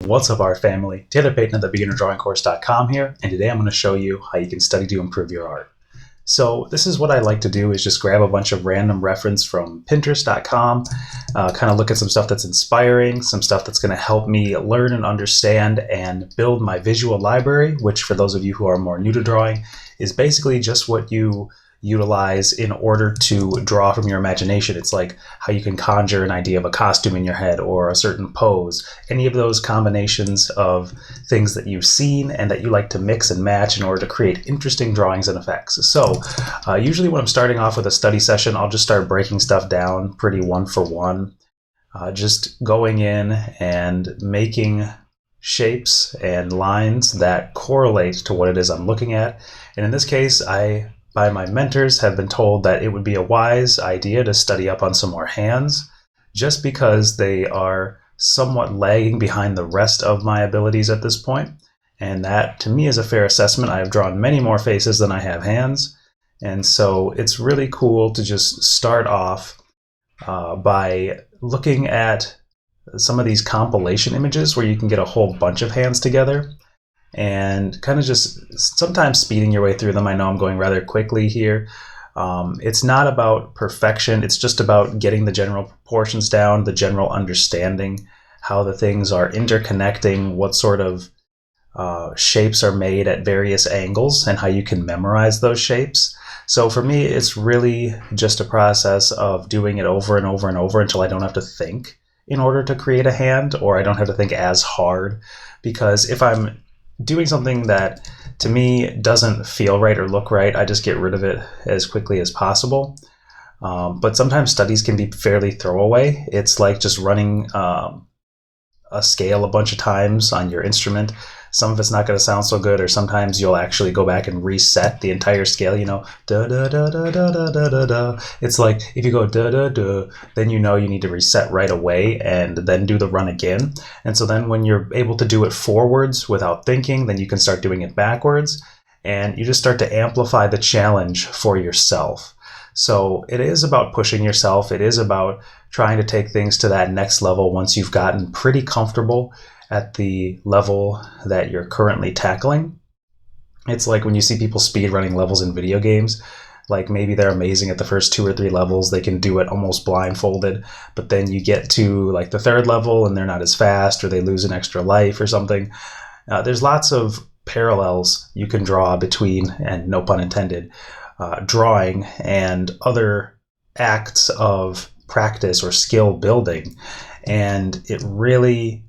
What's up, art family? Taylor Payton of thebeginnerdrawingcourse.com here, and today I'm going to show you how you can study to improve your art. So this is what I like to do, is just grab a bunch of random reference from Pinterest.com, kind of look at some stuff that's inspiring, some stuff that's going to help me learn and understand and build my visual library, which for those of you who are more new to drawing, is basically just what you utilize in order to draw from your imagination. It's like how you can conjure an idea of a costume in your head or a certain pose, any of those combinations of things that you've seen and that you like to mix and match in order to create interesting drawings and effects. So usually when I'm starting off with a study session, I'll just start breaking stuff down pretty one for one, just going in and making shapes and lines that correlate to what it is I'm looking at. And in this case, I, by my mentors, have been told that it would be a wise idea to study up on some more hands, just because they are somewhat lagging behind the rest of my abilities at this point. And that, to me, is a fair assessment. I have drawn many more faces than I have hands. And so it's really cool to just start off by looking at some of these compilation images where you can get a whole bunch of hands together, and kind of just sometimes speeding your way through them. I know I'm going rather quickly here. It's not about perfection. It's just about getting the general proportions down, the general understanding, how the things are interconnecting, what sort of shapes are made at various angles, and how you can memorize those shapes. So for me, it's really just a process of doing it over and over and over until I don't have to think in order to create a hand, or I don't have to think as hard. Because if I'm doing something that to me doesn't feel right or look right, I just get rid of it as quickly as possible. But sometimes studies can be fairly throwaway. It's like just running a scale a bunch of times on your instrument. Some of it's not going to sound so good, or sometimes you'll actually go back and reset the entire scale, da da da da da da da da da. It's like if you go da da da, then you need to reset right away and then do the run again. And so then when you're able to do it forwards without thinking, then you can start doing it backwards, and you just start to amplify the challenge for yourself. So it is about pushing yourself. It is about trying to take things to that next level once you've gotten pretty comfortable at the level that you're currently tackling. It's like when you see people speed running levels in video games, like maybe they're amazing at the first 2 or 3 levels, they can do it almost blindfolded, but then you get to like the 3rd level and they're not as fast, or they lose an extra life or something. There's lots of parallels you can draw between, and no pun intended, drawing and other acts of practice or skill building. And it really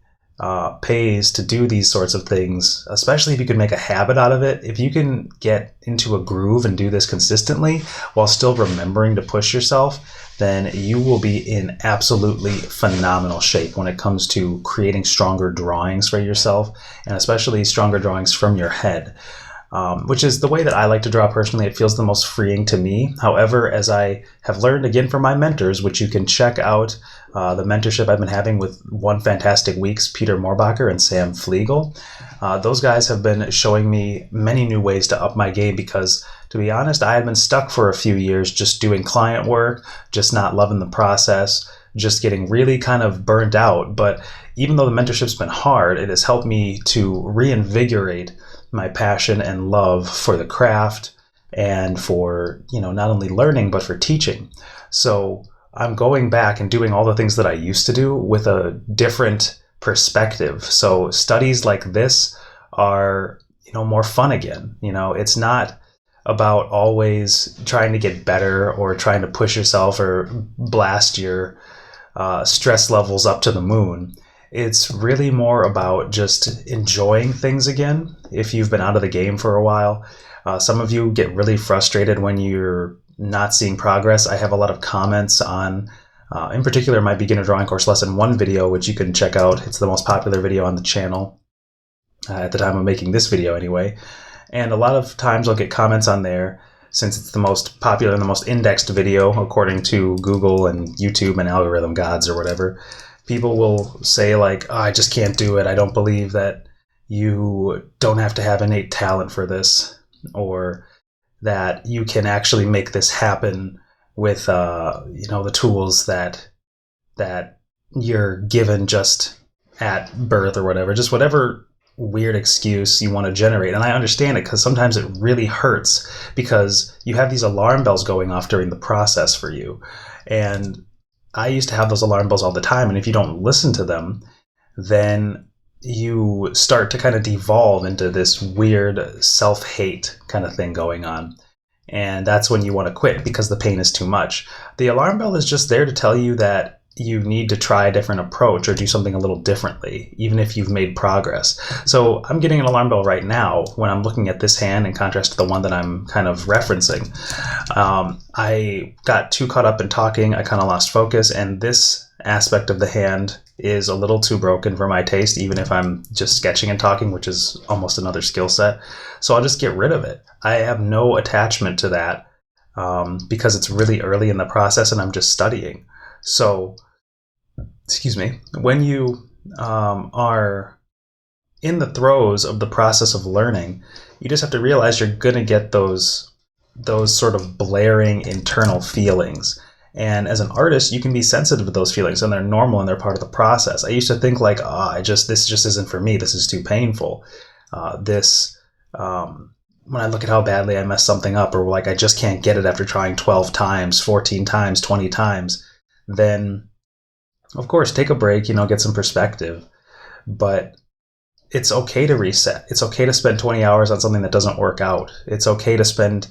pays to do these sorts of things, especially if you can make a habit out of it. If you can get into a groove and do this consistently while still remembering to push yourself, then you will be in absolutely phenomenal shape when it comes to creating stronger drawings for yourself, and especially stronger drawings from your head. Which is the way that I like to draw personally. It feels the most freeing to me. However, as I have learned again from my mentors, which you can check out the mentorship I've been having with One Fantastic Weeks, Peter Moorbacher and Sam Flegel, those guys have been showing me many new ways to up my game, because to be honest, I had been stuck for a few years just doing client work, just not loving the process, just getting really kind of burnt out. But even though the mentorship's been hard, it has helped me to reinvigorate my passion and love for the craft, and for, not only learning, but for teaching. So I'm going back and doing all the things that I used to do with a different perspective. So studies like this are, more fun again. It's not about always trying to get better or trying to push yourself or blast your stress levels up to the moon. It's really more about just enjoying things again. If you've been out of the game for a while, some of you get really frustrated when you're not seeing progress. I have a lot of comments on, in particular, my beginner drawing course lesson 1 video, which you can check out. It's the most popular video on the channel at the time of making this video anyway. And a lot of times I'll get comments on there, since it's the most popular and the most indexed video according to Google and YouTube and algorithm gods or whatever. People will say like, oh, I just can't do it. I don't believe that you don't have to have innate talent for this, or that you can actually make this happen with the tools that you're given just at birth or whatever, just whatever weird excuse you want to generate. And I understand it because sometimes it really hurts because you have these alarm bells going off during the process for you. And I used to have those alarm bells all the time. And if you don't listen to them, then you start to kind of devolve into this weird self-hate kind of thing going on. And that's when you want to quit because the pain is too much. The alarm bell is just there to tell you that you need to try a different approach or do something a little differently, even if you've made progress. So I'm getting an alarm bell right now when I'm looking at this hand in contrast to the one that I'm kind of referencing. I got too caught up in talking. I kind of lost focus, and this aspect of the hand is a little too broken for my taste, even if I'm just sketching and talking, which is almost another skill set. So I'll just get rid of it. I have no attachment to that because it's really early in the process and I'm just studying. So, when you are in the throes of the process of learning, you just have to realize you're going to get those sort of blaring internal feelings. And as an artist, you can be sensitive to those feelings, and they're normal and they're part of the process. I used to think like, this just isn't for me. This is too painful. When I look at how badly I mess something up, or like I just can't get it after trying 12 times, 14 times, 20 times, then of course, take a break, get some perspective. But it's okay to reset. It's okay to spend 20 hours on something that doesn't work out. It's okay to spend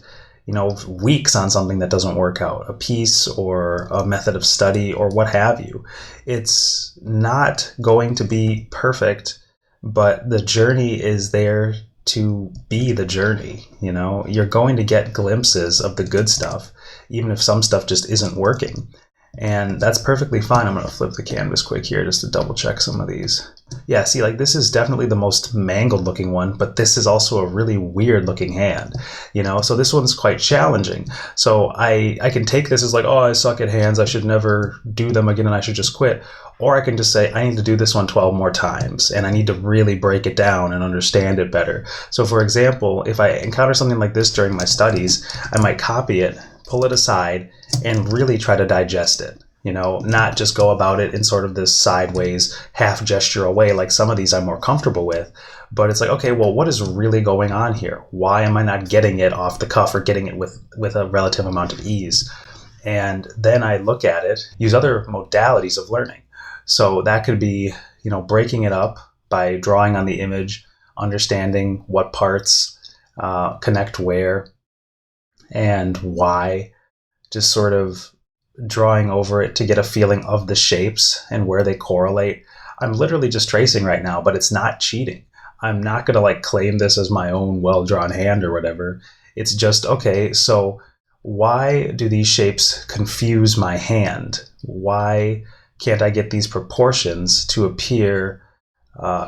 weeks on something that doesn't work out, a piece or a method of study or what have you. It's not going to be perfect, but the journey is there to be the journey. You're going to get glimpses of the good stuff, even if some stuff just isn't working. And that's perfectly fine. I'm going to flip the canvas quick here just to double check some of these. Yeah, see, like this is definitely the most mangled looking one, but this is also a really weird looking hand, so this one's quite challenging. So I can take this as like, I suck at hands, I should never do them again and I should just quit. Or I can just say, I need to do this one 12 more times and I need to really break it down and understand it better. So for example, if I encounter something like this during my studies, I might copy it, pull it aside, and really try to digest it. Not just go about it in sort of this sideways half gesture away like some of these I'm more comfortable with, but it's like, okay, well, what is really going on here? Why am I not getting it off the cuff or getting it with a relative amount of ease? And then I look at it, use other modalities of learning. So that could be, breaking it up by drawing on the image, understanding what parts connect where and why, just sort of drawing over it to get a feeling of the shapes and where they correlate. I'm literally just tracing right now, but it's not cheating. I'm not going to claim this as my own well-drawn hand or whatever. It's just, okay, so why do these shapes confuse my hand? Why can't I get these proportions to appear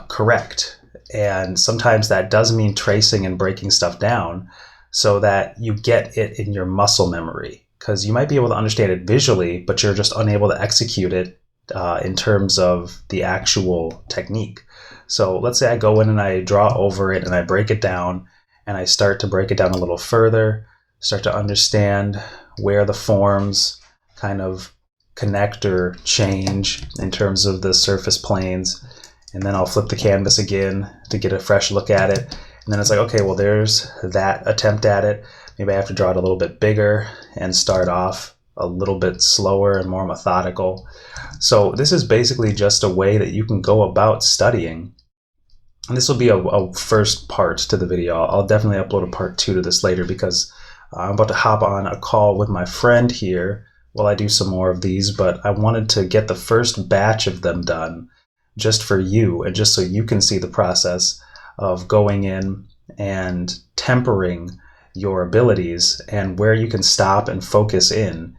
correct? And sometimes that does mean tracing and breaking stuff down so that you get it in your muscle memory. Because you might be able to understand it visually, but you're just unable to execute it in terms of the actual technique. So let's say I go in and I draw over it and I break it down and I start to break it down a little further, start to understand where the forms kind of connect or change in terms of the surface planes. And then I'll flip the canvas again to get a fresh look at it. And then it's like, okay, well, there's that attempt at it. Maybe I have to draw it a little bit bigger and start off a little bit slower and more methodical. So this is basically just a way that you can go about studying. And this will be a first part to the video. I'll definitely upload a part 2 to this later because I'm about to hop on a call with my friend here while I do some more of these, but I wanted to get the first batch of them done just for you and just so you can see the process of going in and tempering your abilities and where you can stop and focus in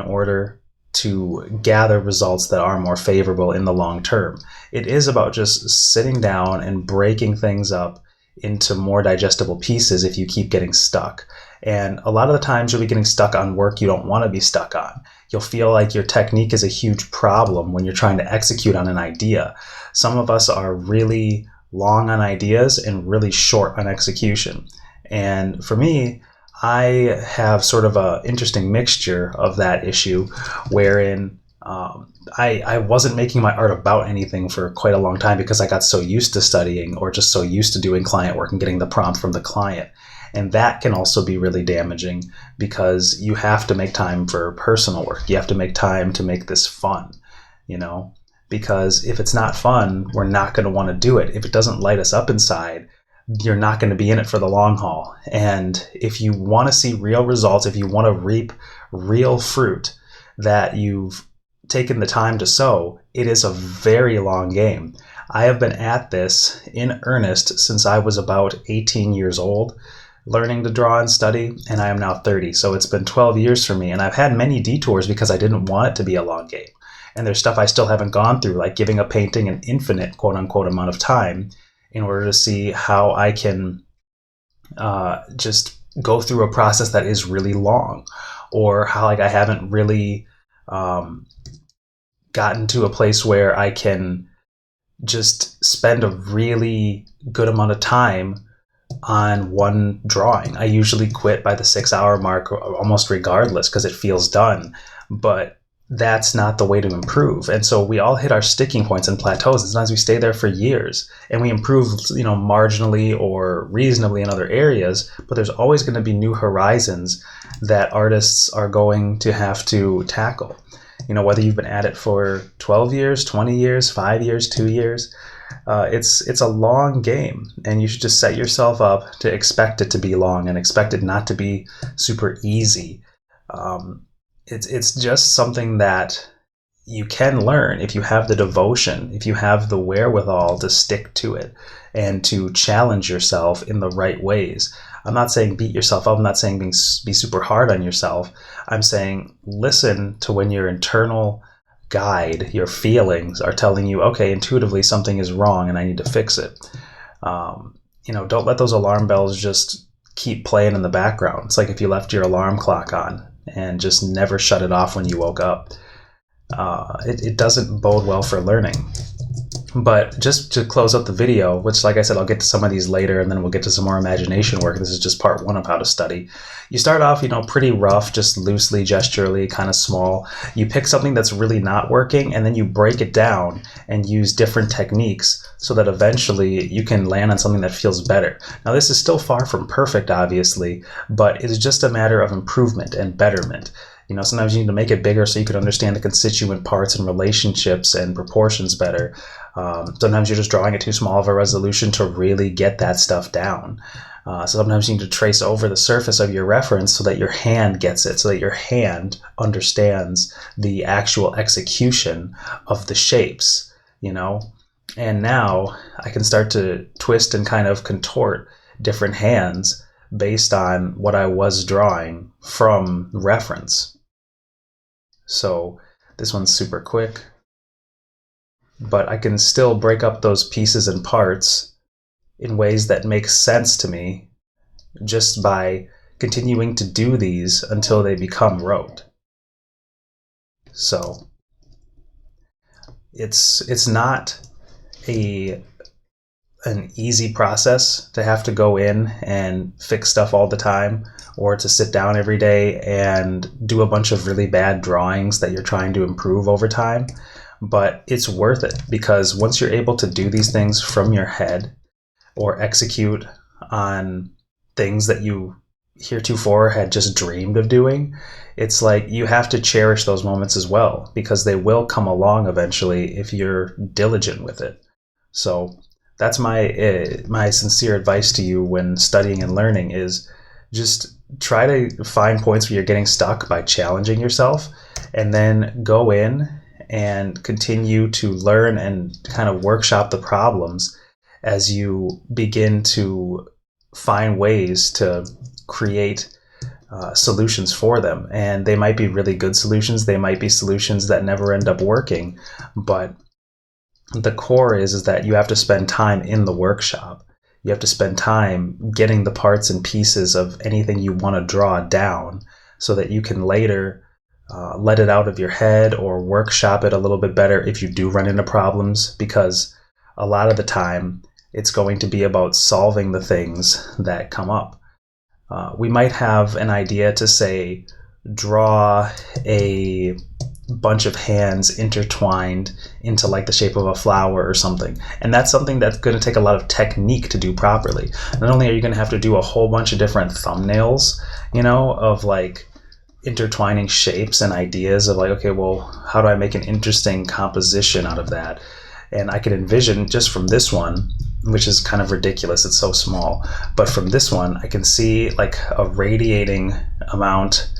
order to gather results that are more favorable in the long term. It is about just sitting down and breaking things up into more digestible pieces if you keep getting stuck. And a lot of the times you'll be getting stuck on work you don't want to be stuck on. You'll feel like your technique is a huge problem when you're trying to execute on an idea. Some of us are really long on ideas and really short on execution. And for me, I have sort of an interesting mixture of that issue wherein I wasn't making my art about anything for quite a long time because I got so used to studying or just so used to doing client work and getting the prompt from the client. And that can also be really damaging because you have to make time for personal work. You have to make time to make this fun, because if it's not fun, we're not going to want to do it. If it doesn't light us up inside, you're not going to be in it for the long haul. And if you want to see real results, if you want to reap real fruit that you've taken the time to sow, it is a very long game. I have been at this in earnest since I was about 18 years old, learning to draw and study, and I am now 30. So it's been 12 years for me, and I've had many detours because I didn't want it to be a long game. And there's stuff I still haven't gone through, like giving a painting an infinite, quote unquote, amount of time in order to see how I can just go through a process that is really long, or how I haven't really gotten to a place where I can just spend a really good amount of time on one drawing. I usually quit by the 6-hour mark almost regardless because it feels done, but that's not the way to improve. And so we all hit our sticking points and plateaus, and sometimes we stay there for years and we improve, marginally or reasonably in other areas, but there's always going to be new horizons that artists are going to have to tackle. Whether you've been at it for 12 years, 20 years, 5 years, 2 years, it's a long game, and you should just set yourself up to expect it to be long and expect it not to be super easy. It's just something that you can learn if you have the devotion, if you have the wherewithal to stick to it and to challenge yourself in the right ways. I'm not saying beat yourself up. I'm not saying be super hard on yourself. I'm saying listen to when your internal guide, your feelings are telling you, okay, intuitively something is wrong and I need to fix it. Don't let those alarm bells just keep playing in the background. It's like if you left your alarm clock on and just never shut it off when you woke up. It doesn't bode well for learning. But just to close up the video, which, like I said, I'll get to some of these later, and then we'll get to some more imagination work. This is just part one of how to study. You start off, pretty rough, just loosely, gesturally, kind of small. You pick something that's really not working, and then you break it down and use different techniques so that eventually you can land on something that feels better. Now, this is still far from perfect, obviously, but it's just a matter of improvement and betterment. Sometimes you need to make it bigger so you can understand the constituent parts and relationships and proportions better. Sometimes you're just drawing at too small of a resolution to really get that stuff down. So sometimes you need to trace over the surface of your reference so that your hand gets it, so that your hand understands the actual execution of the shapes, And now I can start to twist and kind of contort different hands based on what I was drawing from reference. So this one's super quick, but I can still break up those pieces and parts in ways that make sense to me just by continuing to do these until they become rote. So it's not an easy process to have to go in and fix stuff all the time, or to sit down every day and do a bunch of really bad drawings that you're trying to improve over time. But it's worth it, because once you're able to do these things from your head or execute on things that you heretofore had just dreamed of doing, it's like you have to cherish those moments as well, because they will come along eventually if you're diligent with it. So that's my sincere advice to you when studying and learning, is just try to find points where you're getting stuck by challenging yourself, and then go in and continue to learn and kind of workshop the problems as you begin to find ways to create solutions for them. And they might be really good solutions. They might be solutions that never end up working, but the core is that you have to spend time in the workshop. You have to spend time getting the parts and pieces of anything you want to draw down so that you can later let it out of your head or workshop it a little bit better if you do run into problems, because a lot of the time it's going to be about solving the things that come up. We might have an idea to say, draw a bunch of hands intertwined into like the shape of a flower or something. And that's something that's going to take a lot of technique to do properly. Not only are you going to have to do a whole bunch of different thumbnails, of like intertwining shapes and ideas of like, okay, well, how do I make an interesting composition out of that? And I can envision just from this one, which is kind of ridiculous, it's so small, but from this one, I can see like a radiating amount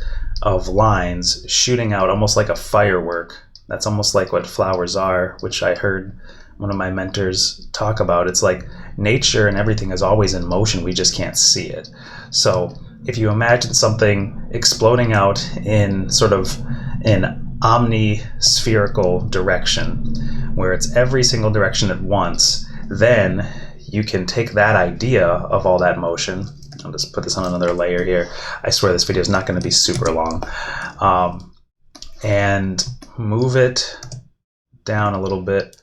of lines shooting out almost like a firework. That's almost like what flowers are, which I heard one of my mentors talk about. It's like nature and everything is always in motion, we just can't see it. So if you imagine something exploding out in sort of an omnispherical direction, where it's every single direction at once, then you can take that idea of all that motion. I'll just put this on another layer here. I swear this video is not going to be super long. And move it down a little bit,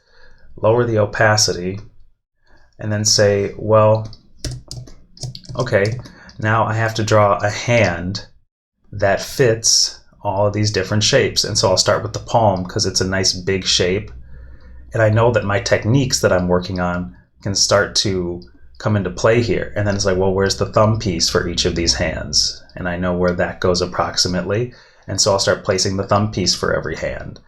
lower the opacity, and then say, well, okay, now I have to draw a hand that fits all of these different shapes. And so I'll start with the palm because it's a nice big shape. And I know that my techniques that I'm working on can start to come into play here. And then it's like, well, where's the thumb piece for each of these hands? And I know where that goes approximately. And so I'll start placing the thumb piece for every hand.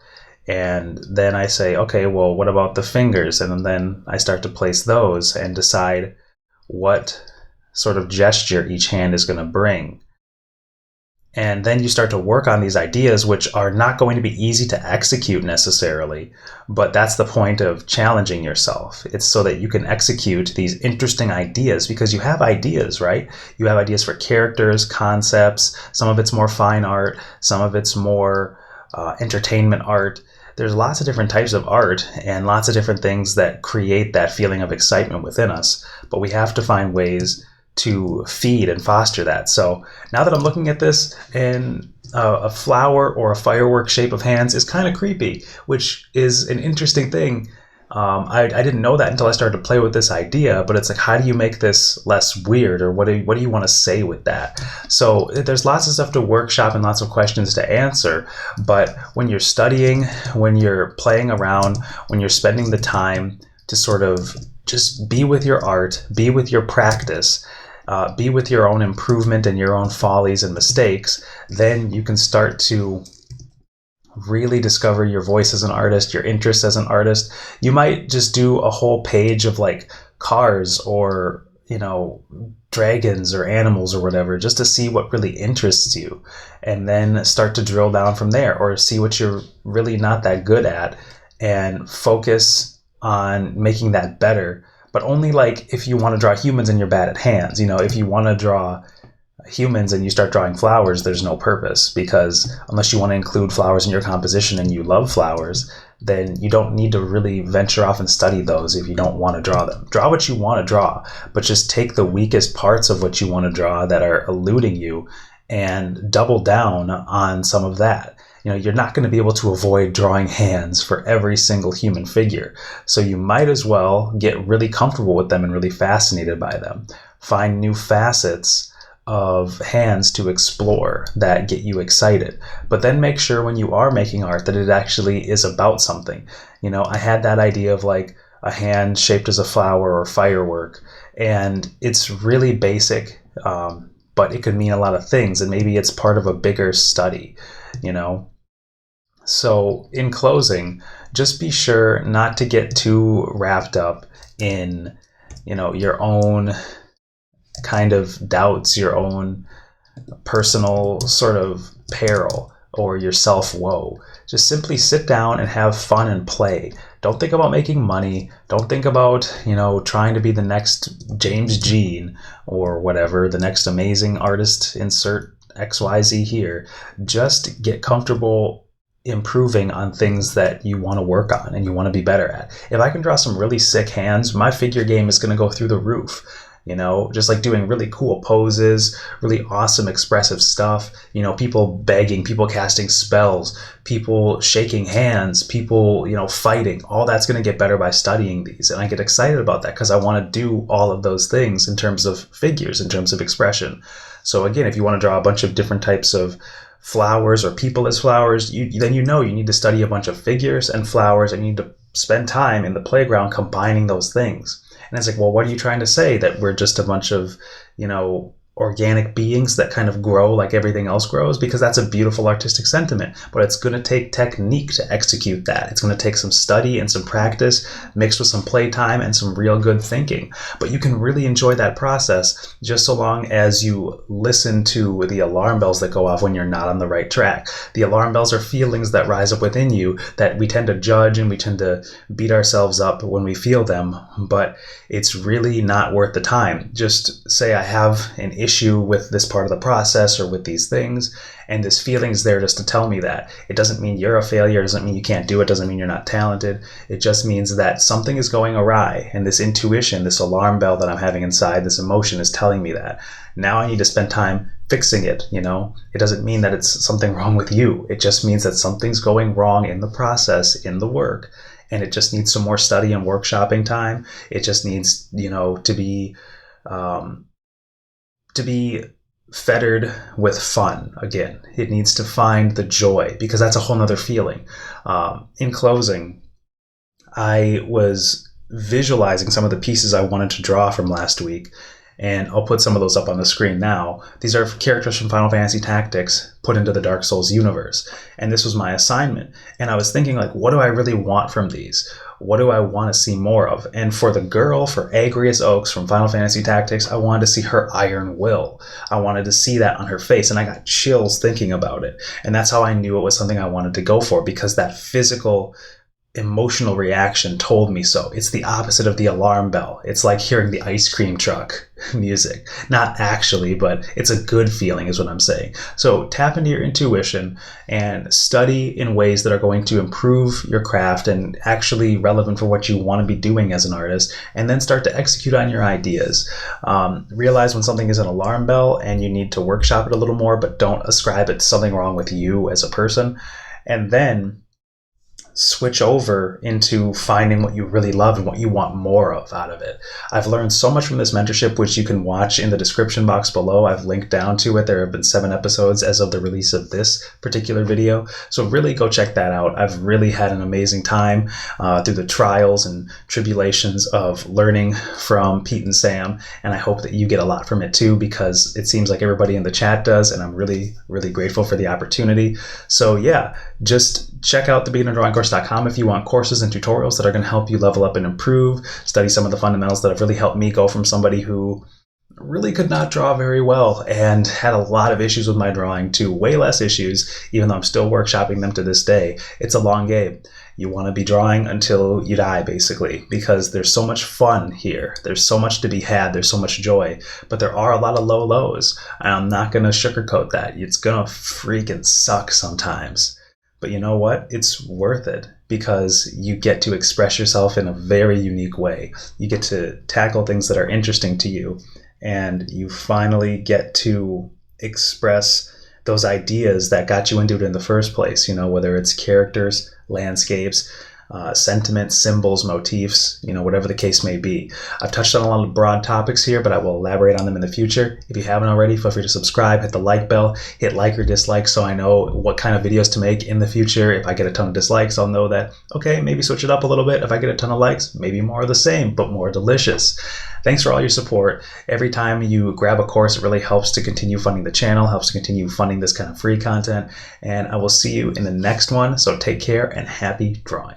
And then I say, okay, well, what about the fingers? And then I start to place those and decide what sort of gesture each hand is going to bring. And then you start to work on these ideas, which are not going to be easy to execute necessarily, but that's the point of challenging yourself. It's so that you can execute these interesting ideas, because you have ideas, right? You have ideas for characters, concepts. Some of it's more fine art, some of it's more entertainment art. There's lots of different types of art and lots of different things that create that feeling of excitement within us, but we have to find ways to feed and foster that. So now that I'm looking at this, and a flower or a firework shape of hands is kind of creepy, which is an interesting thing. I didn't know that until I started to play with this idea, but it's like, how do you make this less weird, or what do you want to say with that? So there's lots of stuff to workshop and lots of questions to answer, but when you're studying, when you're playing around, when you're spending the time to sort of just be with your art, be with your practice, be with your own improvement and your own follies and mistakes, then you can start to really discover your voice as an artist, your interest as an artist. You might just do a whole page of like cars or, dragons or animals or whatever, just to see what really interests you, and then start to drill down from there, or see what you're really not that good at and focus on making that better. But only like if you want to draw humans and you're bad at hands. If you want to draw humans and you start drawing flowers, there's no purpose, because unless you want to include flowers in your composition and you love flowers, then you don't need to really venture off and study those if you don't want to draw them. Draw what you want to draw, but just take the weakest parts of what you want to draw that are eluding you and double down on some of that. You're not going to be able to avoid drawing hands for every single human figure. So you might as well get really comfortable with them and really fascinated by them. Find new facets of hands to explore that get you excited. But then make sure when you are making art that it actually is about something. I had that idea of like a hand shaped as a flower or firework, and it's really basic, but it could mean a lot of things, and maybe it's part of a bigger study, So in closing, just be sure not to get too wrapped up in, your own kind of doubts, your own personal sort of peril, or your self-woe. Just simply sit down and have fun and play. Don't think about making money. Don't think about, trying to be the next James Jean or whatever, the next amazing artist, insert XYZ here. Just get comfortable improving on things that you want to work on and you want to be better at. If I can draw some really sick hands, my figure game is going to go through the roof. Just like doing really cool poses, really awesome expressive stuff, people begging, people casting spells, people shaking hands, people, fighting. All that's going to get better by studying these. And I get excited about that because I want to do all of those things in terms of figures, in terms of expression. So again, if you want to draw a bunch of different types of flowers or people as flowers, then you need to study a bunch of figures and flowers, and you need to spend time in the playground combining those things. And it's like, well, what are you trying to say? That we're just a bunch of, organic beings that kind of grow like everything else grows? Because that's a beautiful artistic sentiment, but it's going to take technique to execute that. It's going to take some study and some practice mixed with some playtime and some real good thinking. But you can really enjoy that process just so long as you listen to the alarm bells that go off when you're not on the right track. The alarm bells are feelings that rise up within you that we tend to judge and we tend to beat ourselves up when we feel them, but it's really not worth the time. Just say I have an issue with this part of the process or with these things, and this feeling is there just to tell me that. It doesn't mean you're a failure, it doesn't mean you can't do it, doesn't mean you're not talented. It just means that something is going awry, and this intuition, this alarm bell that I'm having inside, this emotion is telling me that. Now I need to spend time fixing it, It doesn't mean that it's something wrong with you. It just means that something's going wrong in the process, in the work, and it just needs some more study and workshopping time. It just needs, to be fettered with fun again. It needs to find the joy, because that's a whole nother feeling. In closing, I was visualizing some of the pieces I wanted to draw from last week, and I'll put some of those up on the screen now. These are characters from Final Fantasy Tactics put into the Dark Souls universe, and this was my assignment. And I was thinking, like, what do I really want from these? What do I want to see more of? And for the girl, for Agrias Oaks from Final Fantasy Tactics, I wanted to see her iron will. I wanted to see that on her face, and I got chills thinking about it. And that's how I knew it was something I wanted to go for, because that physical emotional reaction told me so. It's the opposite of the alarm bell. It's like hearing the ice cream truck music. Not actually, but it's a good feeling is what I'm saying. So tap into your intuition and study in ways that are going to improve your craft and actually relevant for what you want to be doing as an artist, and then start to execute on your ideas. Realize when something is an alarm bell and you need to workshop it a little more, but don't ascribe it to something wrong with you as a person. And then switch over into finding what you really love and what you want more of out of it. I've learned so much from this mentorship, which you can watch in the description box below. I've linked down to it. There have been 7 episodes as of the release of this particular video. So really go check that out. I've really had an amazing time through the trials and tribulations of learning from Pete and Sam. And I hope that you get a lot from it too, because it seems like everybody in the chat does. And I'm really, really grateful for the opportunity. So yeah, just check out thebeginnerdrawingcourse.com if you want courses and tutorials that are going to help you level up and improve, study some of the fundamentals that have really helped me go from somebody who really could not draw very well and had a lot of issues with my drawing to way less issues, even though I'm still workshopping them to this day. It's a long game. You want to be drawing until you die, basically, because there's so much fun here. There's so much to be had. There's so much joy, but there are a lot of low lows. And I'm not going to sugarcoat that. It's going to freaking suck sometimes. But you know what? It's worth it, because you get to express yourself in a very unique way. You get to tackle things that are interesting to you, and you finally get to express those ideas that got you into it in the first place, whether it's characters, landscapes, sentiments, symbols, motifs, whatever the case may be. I've touched on a lot of broad topics here, but I will elaborate on them in the future. If you haven't already, feel free to subscribe, hit the like bell, hit like or dislike so I know what kind of videos to make in the future. If I get a ton of dislikes, I'll know that, okay, maybe switch it up a little bit. If I get a ton of likes, maybe more of the same, but more delicious. Thanks for all your support. Every time you grab a course, it really helps to continue funding the channel, helps to continue funding this kind of free content, and I will see you in the next one. So take care and happy drawing.